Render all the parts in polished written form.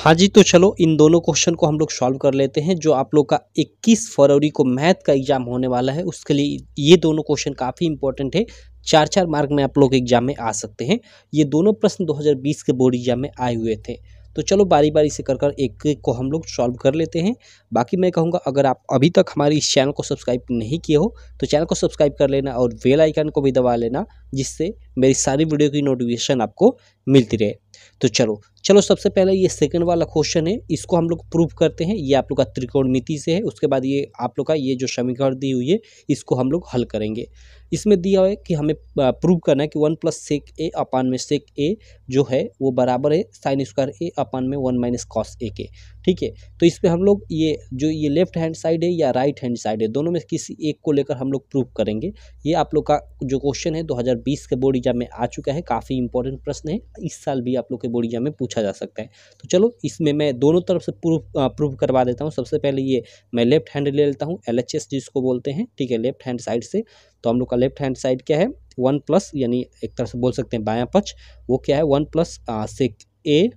हाँ जी, तो चलो इन दोनों क्वेश्चन को हम लोग सॉल्व कर लेते हैं। जो आप लोग का 21 फरवरी को मैथ का एग्जाम होने वाला है, उसके लिए ये दोनों क्वेश्चन काफ़ी इंपॉर्टेंट है। 4-4 मार्क में आप लोग एग्जाम में आ सकते हैं। ये दोनों प्रश्न 2020 के बोर्ड एग्जाम में आए हुए थे। तो चलो बारी बारी से कर एक एक को हम लोग सॉल्व कर लेते हैं। बाकी मैं कहूँगा, अगर आप अभी तक हमारे इस चैनल को सब्सक्राइब नहीं किए हो तो चैनल को सब्सक्राइब कर लेना और बेल आइकन को भी दबा लेना, जिससे मेरी सारी वीडियो की नोटिफिकेशन आपको मिलती रहे। तो चलो सबसे पहले ये सेकंड वाला क्वेश्चन है, इसको हम लोग प्रूव करते हैं। ये आप लोग का त्रिकोणमिति से है। उसके बाद ये आप लोग का ये जो समीकरण दी हुई है, इसको हम लोग हल करेंगे। इसमें दिया हुआ है कि हमें प्रूव करना है कि 1 प्लस सेक ए अपान में सेक ए जो है वो बराबर है साइन स्क्वायर ए अपान में 1 माइनस कॉस ए के। ठीक है, तो इस पर हम लोग ये लेफ्ट हैंड साइड है या राइट हैंड साइड है, दोनों में किसी एक को लेकर हम लोग प्रूव करेंगे। ये आप लोग का जो क्वेश्चन है 2020 के बोर्ड एग्जाम में आ चुका है। काफ़ी इंपॉर्टेंट प्रश्न है, इस साल भी आप लोग के बोर्ड एग्जाम में पूछा जा सकता है। तो चलो इसमें मैं दोनों तरफ से प्रूव करवा देता हूँ। सबसे पहले ये मैं लेफ्ट हैंड ले लेता हूँ, LHS जिसको बोलते हैं। ठीक है, लेफ्ट हैंड साइड से। तो हम लोग का लेफ्ट हैंड साइड क्या है, 1 प्लस, यानी एक तरह से बोल सकते हैं बायां पक्ष, वो क्या है 1 प्लस सेक ए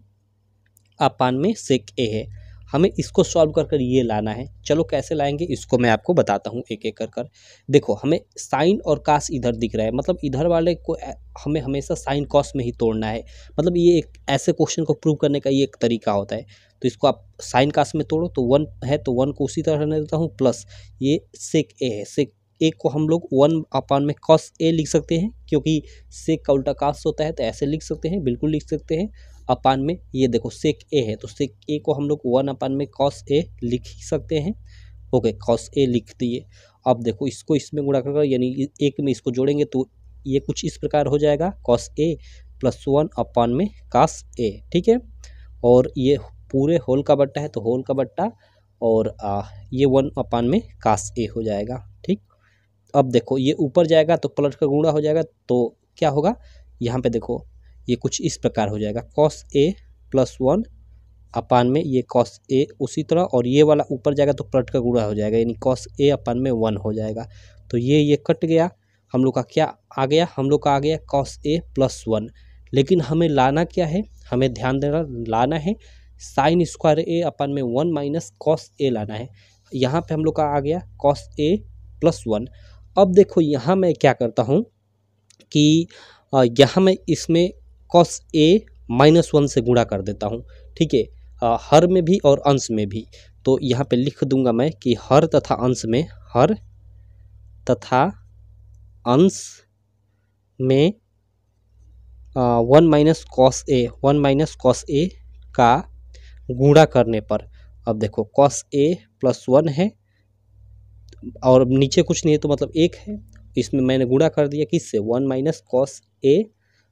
अपान में सेक ए है। हमें इसको सॉल्व कर ये लाना है। चलो कैसे लाएंगे इसको मैं आपको बताता हूँ एक एक कर। देखो, हमें साइन और कास इधर दिख रहा है, मतलब इधर वाले को हमें हमेशा साइन कॉस में ही तोड़ना है। मतलब ये एक ऐसे क्वेश्चन को प्रूव करने का ये एक तरीका होता है। तो इसको आप साइन कास में तोड़ो तो 1 है, तो 1 को उसी तरह रहने देता हूँ, प्लस ये सेक ए है। सेक ए को हम लोग 1 अपान में कॉस ए लिख सकते हैं, क्योंकि सेक का उल्टा कास होता है, तो ऐसे लिख सकते हैं, बिल्कुल लिख सकते हैं। अपान में ये देखो सेक ए है, तो सेक ए को हम लोग 1 अपान में कॉस ए लिख ही सकते हैं। ओके, कॉस ए लिख दिए। अब देखो इसको इसमें गुणा कर, यानी एक में इसको जोड़ेंगे तो ये कुछ इस प्रकार हो जाएगा, कॉस ए प्लस 1 अपान में कास ए। ठीक है, और ये पूरे होल का बट्टा है तो होल का बट्टा, और ये 1 अपान में कास ए हो जाएगा। ठीक, अब देखो ये ऊपर जाएगा तो प्लस का गुणा हो जाएगा, तो क्या होगा यहाँ पे देखो ये कुछ इस प्रकार हो जाएगा, कॉस ए प्लस 1 अपान में ये कॉस ए उसी तरह, और ये वाला ऊपर जाएगा तो प्लस का गुणा हो जाएगा, यानी कॉस ए अपान में 1 हो जाएगा। तो ये कट गया। हम लोग का क्या आ गया, हम लोग का आ गया कॉस ए प्लस 1। लेकिन हमें लाना क्या है, हमें ध्यान देना, लाना है साइन स्क्वायर ए अपान में 1 माइनस कॉस ए लाना है। यहाँ पे हम लोग का आ गया कॉस ए प्लस 1। अब देखो यहाँ मैं क्या करता हूँ कि यहाँ मैं इसमें कॉस ए माइनस 1 से गुणा कर देता हूँ। ठीक है, हर में भी और अंश में भी। तो यहाँ पे लिख दूंगा मैं कि हर तथा अंश में, हर तथा अंश में 1 minus cos A, 1 minus cos A का गुणा करने पर, अब देखो कॉस ए प्लस 1 है और नीचे कुछ नहीं है तो मतलब 1 है। इसमें मैंने गुणा कर दिया किससे, 1 माइनस कॉस ए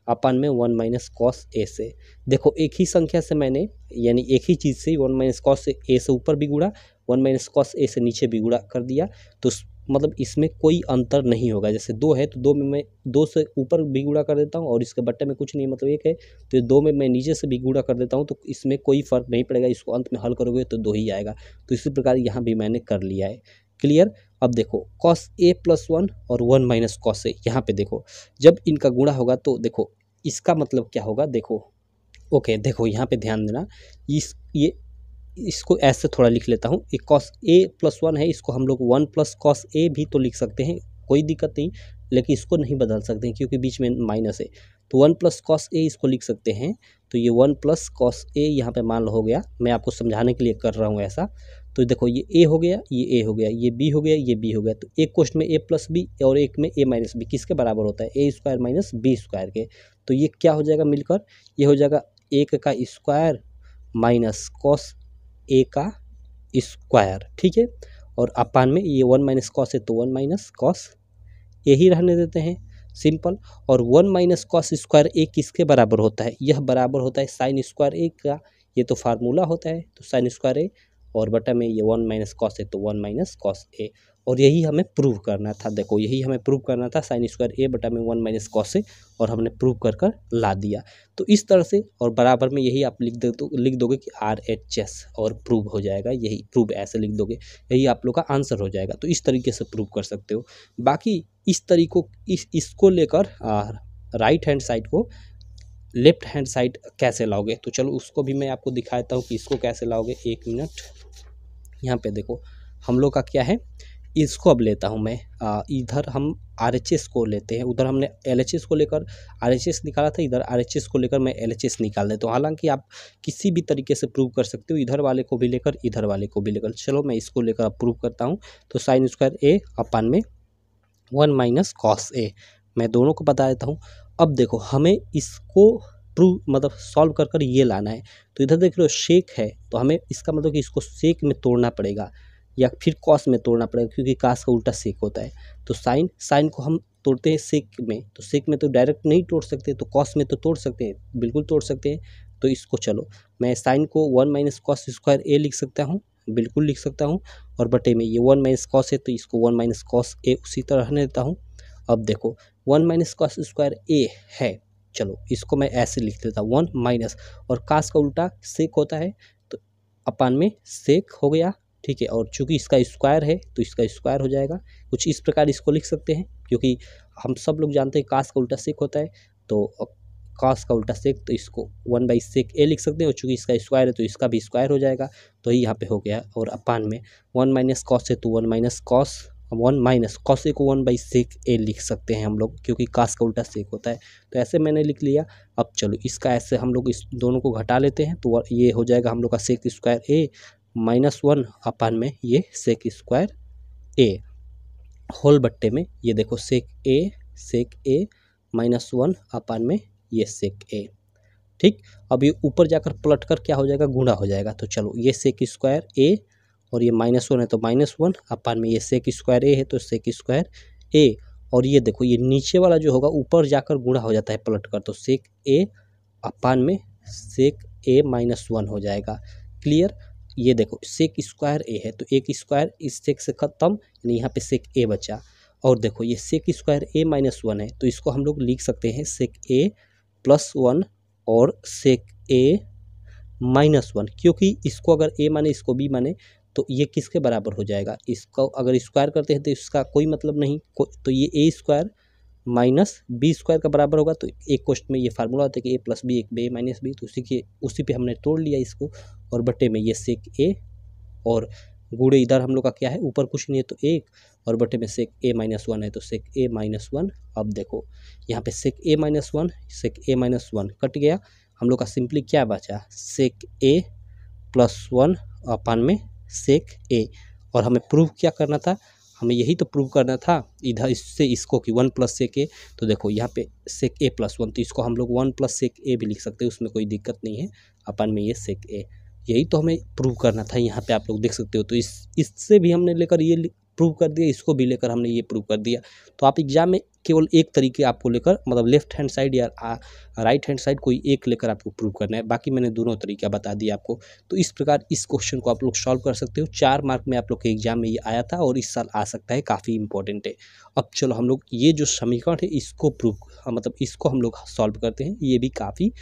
अपान में 1 माइनस कॉस ए से। देखो एक ही संख्या से मैंने, यानी एक ही चीज़ से 1 माइनस कॉस ए से ऊपर भी गुणा, 1 माइनस कॉस ए से नीचे भी गुणा कर दिया। तो मतलब इसमें कोई अंतर नहीं होगा। जैसे 2 है तो 2 में मैं 2 से ऊपर भी गुणा कर देता हूँ और इसके बट्टे में कुछ नहीं, मतलब 1 है तो 2 में मैं नीचे से भी गुणा कर देता हूँ, तो इसमें कोई फर्क नहीं पड़ेगा। इसको अंत में हल करोगे तो 2 ही आएगा। तो इसी प्रकार यहाँ भी मैंने कर लिया है। क्लियर। अब देखो कॉस ए प्लस 1 और 1 माइनस कॉस ए, यहाँ पे देखो जब इनका गुणा होगा तो देखो इसका मतलब क्या होगा, देखो ओके, देखो यहाँ पे ध्यान देना। इसको ऐसे थोड़ा लिख लेता हूँ। एक कॉस ए प्लस 1 है, इसको हम लोग 1 प्लस कॉस ए भी तो लिख सकते हैं, कोई दिक्कत नहीं, लेकिन इसको नहीं बदल सकते हैं क्योंकि बीच में माइनस है। तो 1 प्लस कॉस ए इसको लिख सकते हैं। तो ये 1 प्लस कॉस ए यहाँ पे मान लो हो गया। मैं आपको समझाने के लिए कर रहा हूँ ऐसा। तो देखो ये ए हो गया, ये ए हो गया, ये बी हो गया, ये बी हो गया। तो एक क्वेश्चन में ए प्लस बी और एक में ए माइनस बी किसके बराबर होता है, ए स्क्वायर माइनस बी स्क्वायर के। तो ये क्या हो जाएगा मिलकर, ये हो जाएगा 1 का स्क्वायर माइनस कॉस ए का स्क्वायर। ठीक है, और अपान में ये 1 माइनस कॉस है तो 1 माइनस कॉस ए ही रहने देते हैं, सिंपल। और 1 माइनस कॉस स्क्वायर ए किसके बराबर होता है, यह बराबर होता है साइन स्क्वायर ए का। ये तो फार्मूला होता है, तो साइन स्क्वायर ए और बटा में ये 1 माइनस कॉस है तो 1 माइनस कॉस ए। और यही हमें प्रूव करना था। देखो यही हमें प्रूव करना था, साइन स्क्वायर ए बटा में 1 माइनस कॉस ए, और हमने प्रूव कर ला दिया। तो इस तरह से, और बराबर में यही आप लिख दोगे कि RHS और प्रूव हो जाएगा। यही प्रूव ऐसे लिख दोगे, यही आप लोग का आंसर हो जाएगा। तो इस तरीके से प्रूव कर सकते हो। बाकी इस तरीकों इसको लेकर राइट हैंड साइड को लेफ्ट हैंड साइड कैसे लाओगे, तो चलो उसको भी मैं आपको दिखाता हूँ कि इसको कैसे लाओगे। 1 मिनट, यहाँ पे देखो हम लोग का क्या है, इसको अब लेता हूँ मैं, इधर हम RHS को लेते हैं, उधर हमने LHS को लेकर RHS निकाला था, इधर RHS को लेकर मैं LHS निकाल देता हूँ। हालांकि आप किसी भी तरीके से प्रूव कर सकते हो, इधर वाले को भी लेकर इधर वाले को भी लेकर। चलो मैं इसको लेकर अब प्रूव करता हूँ। तो साइन स्क्वायर A अपान में 1 माइनस कॉस A, मैं दोनों को बता देता हूँ। अब देखो हमें इसको प्रूव मतलब सॉल्व कर कर ये लाना है। तो इधर देख रहे हो सेक है, तो हमें इसका मतलब कि इसको सेक में तोड़ना पड़ेगा या फिर कॉस में तोड़ना पड़ेगा, क्योंकि कास का उल्टा सेक होता है। तो साइन को हम तोड़ते हैं सेक में, तो सेक में तो डायरेक्ट नहीं तोड़ सकते, तो कॉस में तो तोड़ सकते हैं, बिल्कुल तोड़ सकते हैं। तो इसको चलो मैं साइन को 1 माइनस कॉस स्क्वायर A लिख सकता हूँ, बिल्कुल लिख सकता हूँ। और बटे में ये 1 माइनस कॉस है, तो इसको 1 माइनस कॉस A उसी तरह रहने देता हूँ। अब देखो 1 माइनस कॉस स्क्वायर A है, चलो इसको मैं ऐसे लिख देता हूँ 1 माइनस, और कास का उल्टा सेक होता है, तो अपान में सेक हो गया, ठीक है। और चूंकि इसका स्क्वायर है तो इसका स्क्वायर हो जाएगा। कुछ इस प्रकार इसको लिख सकते हैं, क्योंकि हम सब लोग जानते हैं कास का उल्टा सेक होता है, तो कास का उल्टा सेक, तो इसको 1 बाई सेक A लिख सकते हैं, और चूंकि इसका स्क्वायर है तो इसका भी स्क्वायर हो जाएगा, तो ये यहाँ पे हो गया। और अपान में 1 माइनस कॉस है, तो 1 minus cos, 1 minus cos A को 1 बाई सेक A लिख सकते हैं हम लोग, क्योंकि कास का उल्टा सेक होता है। तो ऐसे मैंने लिख लिया। अब चलो इसका ऐसे हम लोग इस दोनों को घटा लेते हैं, तो ये हो जाएगा हम लोग का सेक स्क्वायर A माइनस 1 अपान में ये सेक स्क्वायर A होल बट्टे में, ये देखो सेक A माइनस 1 अपान में ये सेक A, ठीक। अब ये ऊपर जाकर पलट कर क्या हो जाएगा, गुणा हो जाएगा। तो चलो ये सेक स्क्वायर A और ये -1 है, तो -1 अपान में ये सेक स्क्वायर A है, तो सेक स्क्वायर A। और ये देखो ये नीचे वाला जो होगा ऊपर जाकर गुणा हो जाता है पलट कर, तो सेक A अपान में सेक A -1 हो जाएगा। क्लियर। ये देखो सेक स्क्वायर A है, तो एक स्क्वायर इस सेक से खत्म, यानी यहाँ पे सेक A बचा। और देखो ये सेक स्क्वायर A -1 है, तो इसको हम लोग लिख सकते हैं सेक A +1 और सेक A -1, क्योंकि इसको अगर A माने इसको B माने तो ये किसके बराबर हो जाएगा, इसको अगर स्क्वायर करते हैं तो इसका कोई मतलब नहीं, तो ये A square minus B square का बराबर होगा। तो एक क्वेश्चन में ये फार्मूला होता है कि A प्लस B एक B माइनस B, तो उसी पे हमने तोड़ लिया इसको। और बटे में ये सेक A, और गुणे इधर हम लोग का क्या है, ऊपर कुछ नहीं है तो 1, और बटे में सेक A -1 है, तो सेक A -1। अब देखो यहाँ पे सेक A -1 सेक A -1 कट गया, हम लोग का सिंपली क्या बचा, सेक A +1 अपान में सेक A। और हमें प्रूव क्या करना था, हमें यही तो प्रूव करना था इधर इससे इसको कि 1 प्लस सेक A। तो देखो यहाँ पे सेक A +1, तो इसको हम लोग 1 प्लस सेक A भी लिख सकते हैं, उसमें कोई दिक्कत नहीं है। अपन में ये सेक A, यही तो हमें प्रूव करना था। यहाँ पे आप लोग देख सकते हो, तो इससे भी हमने लेकर ये प्रूव कर दिया, इसको भी लेकर हमने ये प्रूव कर दिया। तो आप एग्जाम में केवल एक तरीके आपको लेकर, मतलब लेफ्ट हैंड साइड या राइट हैंड साइड कोई एक लेकर आपको प्रूव करना है, बाकी मैंने दोनों तरीका बता दिया आपको। तो इस प्रकार इस क्वेश्चन को आप लोग सॉल्व कर सकते हो। 4 मार्क में आप लोग के एग्जाम में ये आया था और इस साल आ सकता है, काफ़ी इंपॉर्टेंट है। अब चलो हम लोग ये जो समीकरण है इसको प्रूव मतलब इसको हम लोग सॉल्व करते हैं, ये भी काफ़ी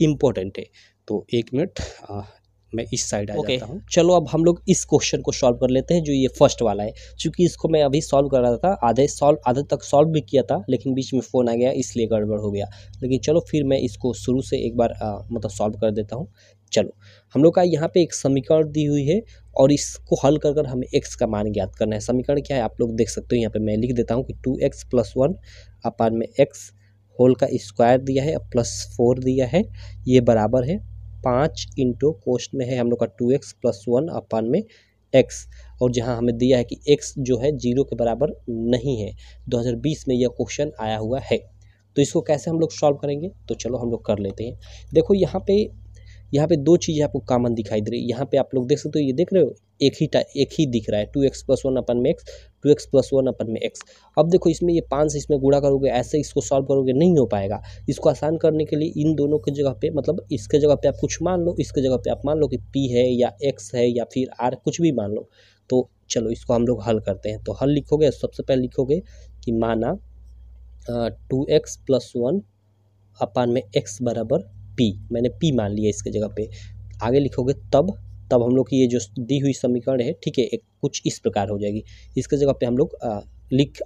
इम्पोर्टेंट है। तो 1 मिनट मैं इस साइड आ जाता हूँ। चलो अब हम लोग इस क्वेश्चन को सॉल्व कर लेते हैं, जो ये फर्स्ट वाला है। क्योंकि इसको मैं अभी सॉल्व कर रहा था, आधे तक सॉल्व भी किया था, लेकिन बीच में फ़ोन आ गया इसलिए गड़बड़ हो गया। लेकिन चलो फिर मैं इसको शुरू से एक बार मतलब सॉल्व कर देता हूँ। चलो हम लोग का यहाँ पे एक समीकरण दी हुई है और इसको हल कर कर हमें x का मान ज्ञात करना है। समीकरण क्या है आप लोग देख सकते हो, यहाँ पे मैं लिख देता हूँ कि 2x + 1 अपान में x होल का स्क्वायर दिया है, +4 दिया है, ये बराबर है 5 इंटू कोष्ट में है हम लोग का 2x + 1 अपान में x। और जहाँ हमें दिया है कि x जो है 0 के बराबर नहीं है। 2020 में यह क्वेश्चन आया हुआ है। तो इसको कैसे हम लोग सॉल्व करेंगे, तो चलो हम लोग कर लेते हैं। देखो यहाँ पे दो चीज़ें आपको कॉमन दिखाई दे रही है। यहाँ पे आप लोग देख सकते हो, ये देख रहे हो एक ही दिख रहा है, 2x + 1 अपान में x, 2x + 1 अपान में x। अब देखो इसमें ये 5 से इसमें गुणा करोगे, ऐसे इसको सॉल्व करोगे नहीं हो पाएगा। इसको आसान करने के लिए इन दोनों की जगह पे, मतलब इसके जगह पे आप कुछ मान लो, इसके जगह पे आप मान लो कि p है या x है या फिर r, कुछ भी मान लो। तो चलो इसको हम लोग हल करते हैं। तो हल लिखोगे, सबसे पहले लिखोगे कि माना 2x + 1 अपान में x बराबर p, मैंने p मान लिया इसके जगह पे। आगे लिखोगे तब तब हम लोग की ये जो दी हुई समीकरण है, ठीक है, एक कुछ इस प्रकार हो जाएगी। इसके जगह पे हम लोग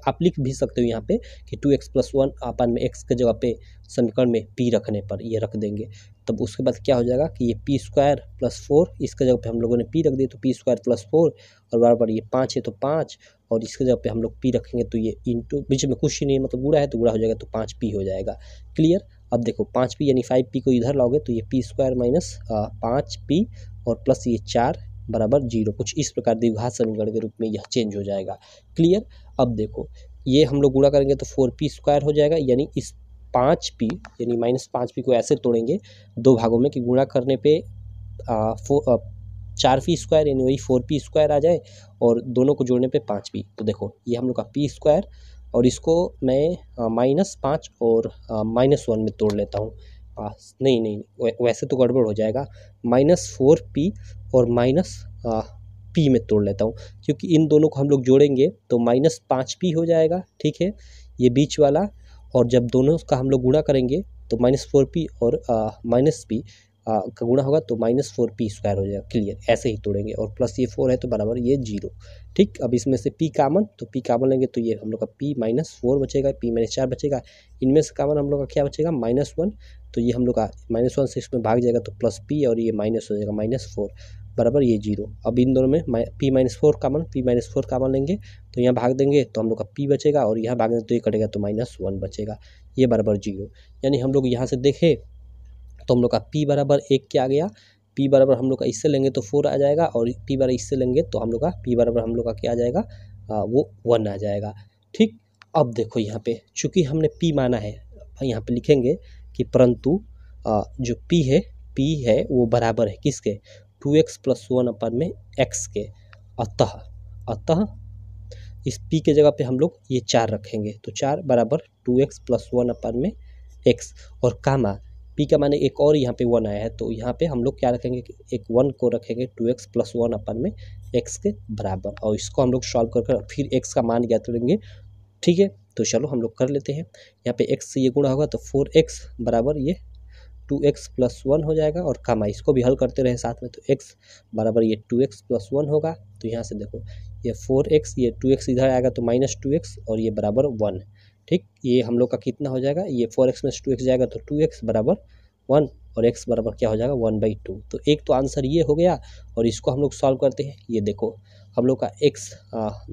आप लिख भी सकते हो यहाँ पे कि 2x+1 अपन में x के जगह पे समीकरण में p रखने पर ये रख देंगे। तब उसके बाद क्या हो जाएगा कि ये p² + 4, इसके जगह पे हम लोगों ने p रख दिया तो p² + 4 और बराबर ये 5 है तो 5, और इसके जगह पे हम लोग p रखेंगे तो ये इंटू, बीच में कुछ ही नहीं मतलब गुणा है तो गुणा हो जाएगा तो 5p हो जाएगा। क्लियर। अब देखो 5p यानी 5p को इधर लाओगे तो ये p² - 5p और प्लस ये 4 बराबर 0, कुछ इस प्रकार द्विघात समीकरण के रूप में यह चेंज हो जाएगा। क्लियर। अब देखो ये हम लोग गुणा करेंगे तो 4p² हो जाएगा, यानी इस 5p यानी -5p को ऐसे तोड़ेंगे दो भागों में कि गुणा करने पे 4p² यानी वही 4p² आ जाए और दोनों को जोड़ने पे 5p। तो देखो ये हम लोग का p² और इसको मैं -5 और -1 में तोड़ लेता हूँ। नहीं वैसे तो गड़बड़ हो जाएगा, -4p और -p में तोड़ लेता हूँ, क्योंकि इन दोनों को हम लोग जोड़ेंगे तो -5p हो जाएगा, ठीक है, ये बीच वाला, और जब दोनों का हम लोग गुणा करेंगे तो -4p और -p का गुणा होगा तो -4p² हो जाएगा। क्लियर। ऐसे ही तोड़ेंगे और प्लस ये 4 है तो बराबर ये 0। ठीक। अब इसमें से p कामन, तो p कामन लेंगे तो ये हम लोग का p -4 बचेगा, p -4 बचेगा, इनमें से कामन हम लोग का क्या बचेगा -1, तो ये हम लोग का -1 से इसमें भाग जाएगा तो प्लस p और ये माइनस हो जाएगा -4 बराबर ये 0। अब इन दोनों में p -4 कामन लेंगे तो यहाँ भाग देंगे तो हम लोग का p बचेगा और यहाँ भाग देंगे तो ये कटेगा तो -1 बचेगा, ये बराबर 0। यानी हम लोग यहाँ से देखें तो हम लोग का p बराबर 1 क्या आ गया, p बराबर हम लोग का इससे लेंगे तो 4 आ जाएगा और p बराबर इससे लेंगे तो हम लोग का p बराबर हम लोग का क्या आ जाएगा, वो 1 आ जाएगा। ठीक। अब देखो यहाँ पे चूंकि हमने p माना है, यहाँ पे लिखेंगे कि परंतु जो p है वो बराबर है किसके, 2x+1 अपन में x के, अतः इस p के जगह पे हम लोग ये 4 रखेंगे तो 4 बराबर 2x+1 अपन में x, और कामा p का माने एक और यहाँ पे 1 आया है तो यहाँ पे हम लोग क्या रखेंगे, एक 1 को रखेंगे 2x+1 अपन में x के बराबर, और इसको हम लोग सॉल्व कर फिर x का मान ज्ञात करेंगे। ठीक है, तो चलो हम लोग कर लेते हैं। यहाँ पे x से ये गुणा होगा तो 4x बराबर ये 2x+1 हो जाएगा, और कामा इसको भी हल करते रहे साथ में, तो x बराबर ये 2x+1 होगा। तो यहाँ से देखो ये 4x, ये 2x इधर आएगा तो -2x और ये बराबर 1। ठीक। ये हम लोग का कितना हो जाएगा, ये 4x में 2x जाएगा तो 2x बराबर 1 और x बराबर क्या हो जाएगा 1/2। तो एक तो आंसर ये हो गया, और इसको हम लोग सॉल्व करते हैं। ये देखो हम लोग का x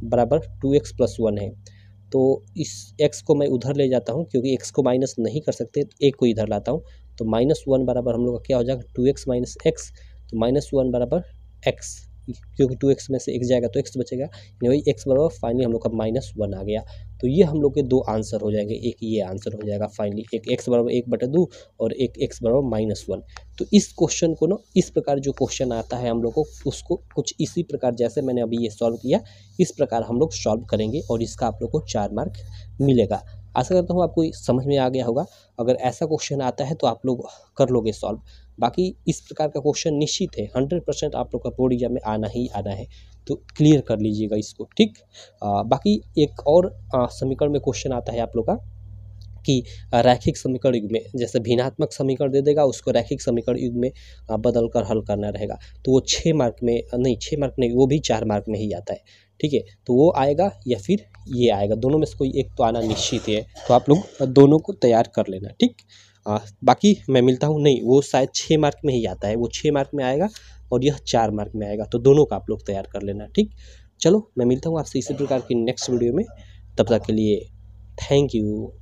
बराबर 2x+1 है, तो इस x को मैं उधर ले जाता हूँ क्योंकि x को माइनस नहीं कर सकते, तो एक को इधर लाता हूँ तो -1 बराबर हम लोग का क्या हो जाएगा 2x - x, तो -1 बराबर x, क्योंकि 2x में से x जाएगा तो x बचेगा, यानी वही x बराबर फाइनली हम लोग का -1 आ गया। तो ये हम लोग के दो आंसर हो जाएंगे, एक ये आंसर हो जाएगा फाइनली, एक x बराबर 1/2 और एक x बराबर -1। तो इस क्वेश्चन को ना इस प्रकार जो क्वेश्चन आता है हम लोग को उसको कुछ इसी प्रकार जैसे मैंने अभी ये सॉल्व किया इस प्रकार हम लोग सॉल्व करेंगे और इसका आप लोग को 4 मार्क मिलेगा। आशा करता हूँ आपको समझ में आ गया होगा। अगर ऐसा क्वेश्चन आता है तो आप लोग कर लोगे सॉल्व। बाकी इस प्रकार का क्वेश्चन निश्चित है 100% आप लोग का बोर्ड एग्जाम में आना ही आना है, तो क्लियर कर लीजिएगा इसको। ठीक। बाकी एक और समीकरण में क्वेश्चन आता है आप लोग का कि रैखिक समीकरण युग में, जैसे भिन्नात्मक समीकरण दे देगा उसको रैखिक समीकरण युग में बदल कर हल करना रहेगा, तो वो 6 मार्क में नहीं, 6 मार्क नहीं, वो भी 4 मार्क में ही आता है। ठीक है, तो वो आएगा या फिर ये आएगा, दोनों में से कोई एक तो आना निश्चित है, तो आप लोग दोनों को तैयार कर लेना। ठीक। बाकी मैं मिलता हूँ, नहीं वो शायद 6 मार्क में ही आता है, वो 6 मार्क में आएगा और यह 4 मार्क में आएगा, तो दोनों का आप लोग तैयार कर लेना। ठीक। चलो मैं मिलता हूँ आपसे इसी प्रकार की नेक्स्ट वीडियो में, तब तक के लिए थैंक यू।